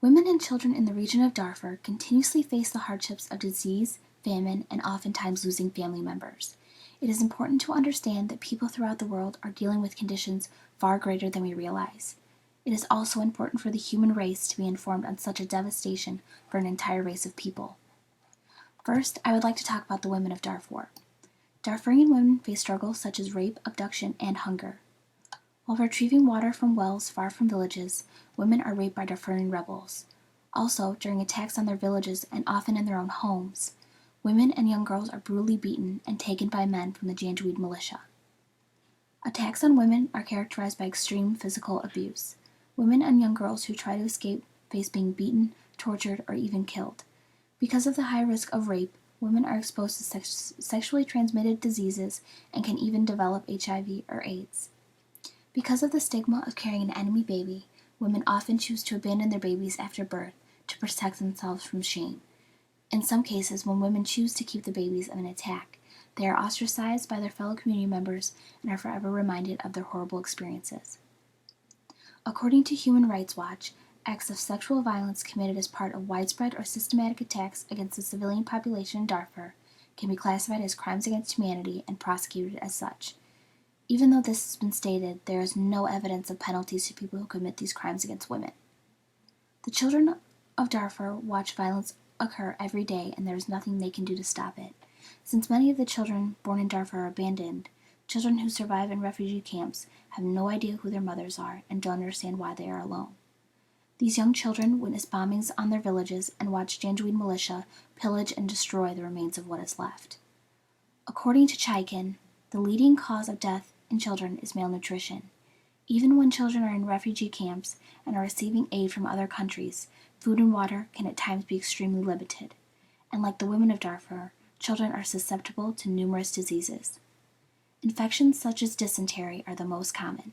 Women and children in the region of Darfur continuously face the hardships of disease, famine, and oftentimes losing family members. It is important to understand that people throughout the world are dealing with conditions far greater than we realize. It is also important for the human race to be informed on such a devastation for an entire race of people. First, I would like to talk about the women of Darfur. Darfurian women face struggles such as rape, abduction, and hunger. While retrieving water from wells far from villages, women are raped by Darfurian rebels. Also, during attacks on their villages and often in their own homes, women and young girls are brutally beaten and taken by men from the Janjaweed militia. Attacks on women are characterized by extreme physical abuse. Women and young girls who try to escape face being beaten, tortured, or even killed. Because of the high risk of rape, women are exposed to sexually transmitted diseases and can even develop HIV or AIDS. Because of the stigma of carrying an enemy baby, women often choose to abandon their babies after birth to protect themselves from shame. In some cases, when women choose to keep the babies of an attack, they are ostracized by their fellow community members and are forever reminded of their horrible experiences. According to Human Rights Watch, acts of sexual violence committed as part of widespread or systematic attacks against the civilian population in Darfur can be classified as crimes against humanity and prosecuted as such. Even though this has been stated, there is no evidence of penalties to people who commit these crimes against women. The children of Darfur watch violence occur every day, and there is nothing they can do to stop it. Since many of the children born in Darfur are abandoned, children who survive in refugee camps have no idea who their mothers are and don't understand why they are alone. These young children witness bombings on their villages and watch Janjaweed militia pillage and destroy the remains of what is left. According to Chaikin, the leading cause of death in children is malnutrition. Even when children are in refugee camps and are receiving aid from other countries, food and water can at times be extremely limited. And like the women of Darfur, children are susceptible to numerous diseases. Infections such as dysentery are the most common.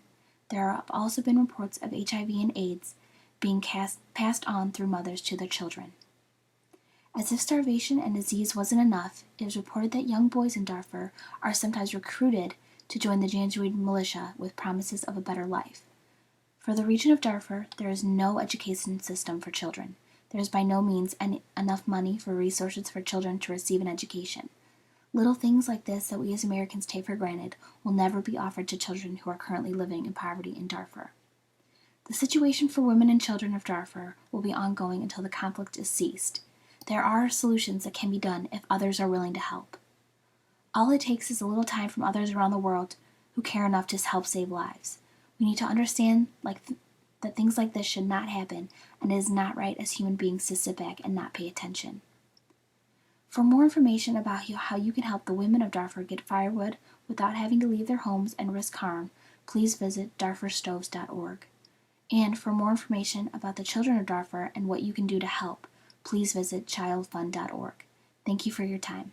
There have also been reports of HIV and AIDS being passed on through mothers to their children. As if starvation and disease wasn't enough, it is reported that young boys in Darfur are sometimes recruited to join the Janjaweed militia with promises of a better life. For the region of Darfur, there is no education system for children. There is by no means enough money for resources for children to receive an education. Little things like this that we as Americans take for granted will never be offered to children who are currently living in poverty in Darfur. The situation for women and children of Darfur will be ongoing until the conflict is ceased. There are solutions that can be done if others are willing to help. All it takes is a little time from others around the world who care enough to help save lives. We need to understand that things like this should not happen, and it is not right as human beings to sit back and not pay attention. For more information about how you can help the women of Darfur get firewood without having to leave their homes and risk harm, please visit darfurstoves.org. And for more information about the children of Darfur and what you can do to help, please visit childfund.org. Thank you for your time.